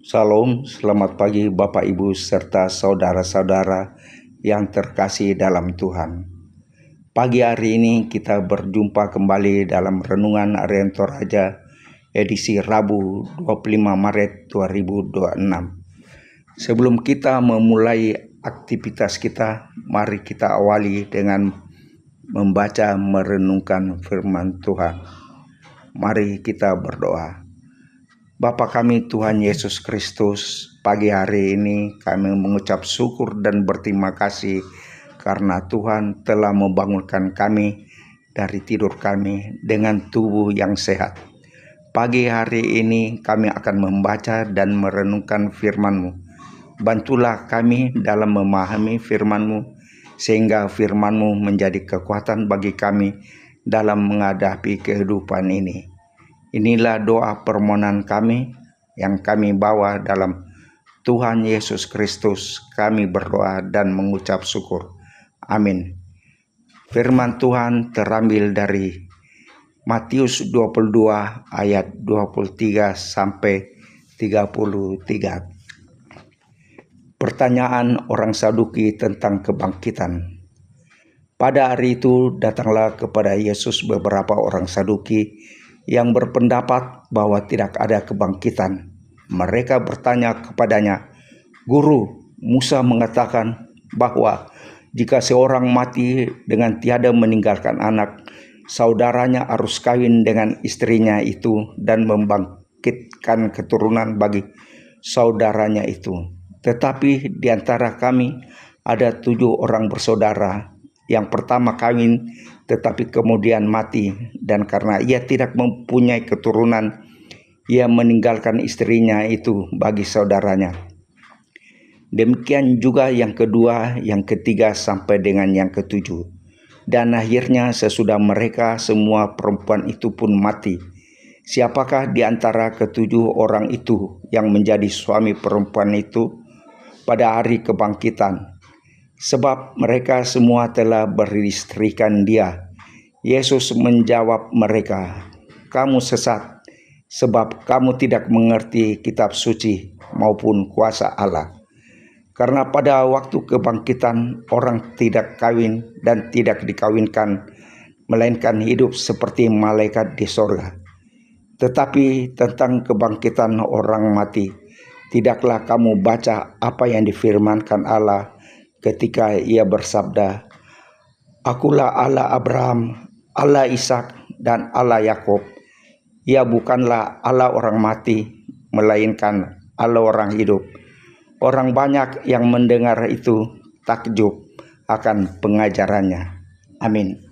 Salam, selamat pagi Bapak Ibu serta saudara-saudara yang terkasih dalam Tuhan. Pagi hari ini kita berjumpa kembali dalam Renungan Harian Toraja edisi Rabu 25 Maret 2026. Sebelum kita memulai aktivitas kita, mari kita awali dengan membaca merenungkan firman Tuhan. Mari kita berdoa. Bapa kami Tuhan Yesus Kristus, pagi hari ini kami mengucap syukur dan berterima kasih karena Tuhan telah membangunkan kami dari tidur kami dengan tubuh yang sehat. Pagi hari ini kami akan membaca dan merenungkan firman-Mu. Bantulah kami dalam memahami firman-Mu, sehingga firman-Mu menjadi kekuatan bagi kami dalam menghadapi kehidupan ini. Inilah doa permohonan kami yang kami bawa dalam Tuhan Yesus Kristus. Kami berdoa dan mengucap syukur. Amin. Firman Tuhan terambil dari Matius 22 ayat 23 sampai 33. Pertanyaan orang Saduki tentang kebangkitan. Pada hari itu datanglah kepada Yesus beberapa orang Saduki yang berpendapat bahwa tidak ada kebangkitan. Mereka bertanya kepadanya, "Guru, Musa mengatakan bahwa jika seorang mati dengan tiada meninggalkan anak, saudaranya harus kawin dengan istrinya itu dan membangkitkan keturunan bagi saudaranya itu. Tetapi di antara kami ada 7 orang bersaudara. Yang pertama kawin tetapi kemudian mati, dan karena ia tidak mempunyai keturunan, ia meninggalkan istrinya itu bagi saudaranya. Demikian juga yang kedua, yang ketiga sampai dengan yang ketujuh. Dan akhirnya sesudah mereka semua perempuan itu pun mati. Siapakah di antara ketujuh orang itu yang menjadi suami perempuan itu pada hari kebangkitan? Sebab mereka semua telah beristrikan dia." Yesus menjawab mereka, "Kamu sesat, sebab kamu tidak mengerti kitab suci maupun kuasa Allah. Karena pada waktu kebangkitan orang tidak kawin dan tidak dikawinkan, melainkan hidup seperti malaikat di sorga. Tetapi tentang kebangkitan orang mati, tidaklah kamu baca apa yang difirmankan Allah ketika ia bersabda, 'Akulah Allah Abraham, Allah Ishak, dan Allah Yakub.' Ia bukanlah Allah orang mati, melainkan Allah orang hidup." Orang banyak yang mendengar itu takjub akan pengajarannya. Amin.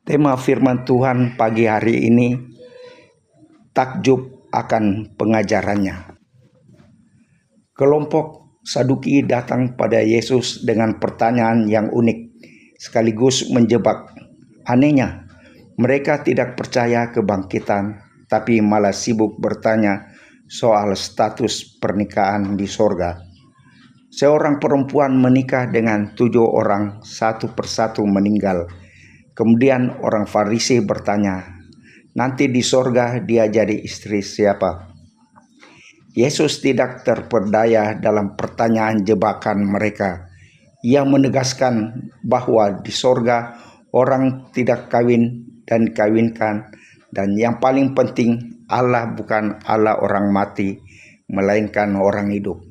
Tema firman Tuhan pagi hari ini, takjub akan pengajarannya. Kelompok Saduki datang pada Yesus dengan pertanyaan yang unik sekaligus menjebak. Anehnya, mereka tidak percaya kebangkitan, tapi malah sibuk bertanya soal status pernikahan di sorga. Seorang perempuan menikah dengan 7 orang, satu persatu meninggal. Kemudian orang Farisi bertanya, "Nanti di sorga dia jadi istri siapa?" Yesus tidak terpedaya dalam pertanyaan jebakan mereka. Ia menegaskan bahwa di sorga orang tidak kawin dan dikawinkan, dan yang paling penting, Allah bukan Allah orang mati, melainkan orang hidup.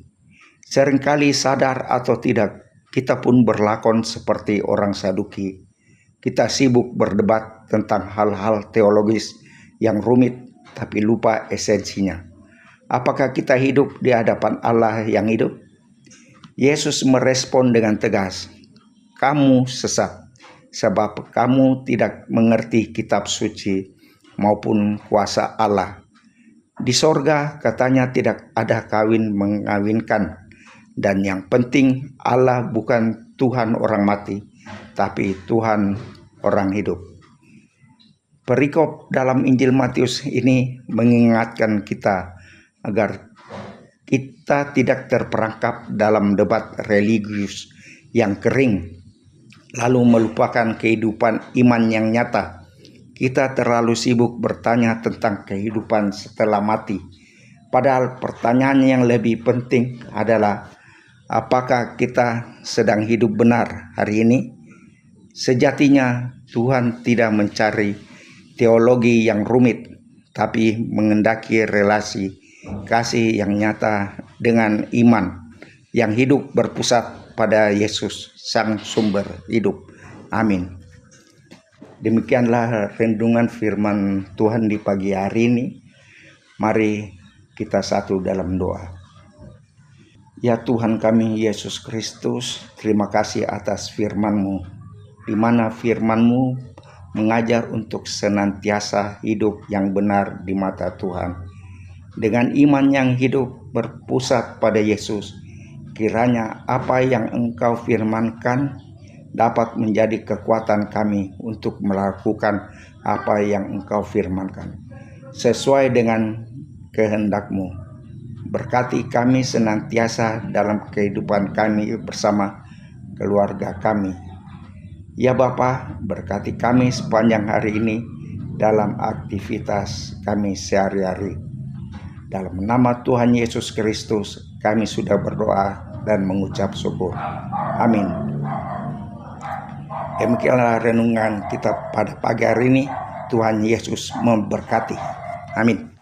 Seringkali sadar atau tidak, kita pun berlakon seperti orang Saduki. Kita sibuk berdebat tentang hal-hal teologis yang rumit, tapi lupa esensinya. Apakah kita hidup di hadapan Allah yang hidup? Yesus merespon dengan tegas, "Kamu sesat, sebab kamu tidak mengerti kitab suci maupun kuasa Allah. Di sorga katanya tidak ada kawin mengawinkan, dan yang penting Allah bukan Tuhan orang mati, tapi Tuhan orang hidup." Perikop dalam Injil Matius ini mengingatkan kita agar kita tidak terperangkap dalam debat religius yang kering, lalu melupakan kehidupan iman yang nyata. Kita terlalu sibuk bertanya tentang kehidupan setelah mati, Padahal pertanyaan yang lebih penting adalah apakah kita sedang hidup benar hari ini? Sejatinya Tuhan tidak mencari teologi yang rumit, tapi mengendaki relasi kasih yang nyata dengan iman yang hidup berpusat pada Yesus, Sang Sumber hidup. Amin. Demikianlah renungan firman Tuhan di pagi hari ini. Mari kita satu dalam doa. Ya Tuhan kami Yesus Kristus, terima kasih atas firman-Mu, di mana firman-Mu mengajar untuk senantiasa hidup yang benar di mata Tuhan. Dengan iman yang hidup berpusat pada Yesus, kiranya apa yang Engkau firmankan dapat menjadi kekuatan kami untuk melakukan apa yang Engkau firmankan, sesuai dengan kehendak-Mu. Berkati kami senantiasa dalam kehidupan kami bersama keluarga kami. Ya Bapa, berkati kami sepanjang hari ini dalam aktivitas kami sehari-hari. Dalam nama Tuhan Yesus Kristus, kami sudah berdoa dan mengucap syukur. Amin. Demikianlah renungan kita pada pagi hari ini. Tuhan Yesus memberkati. Amin.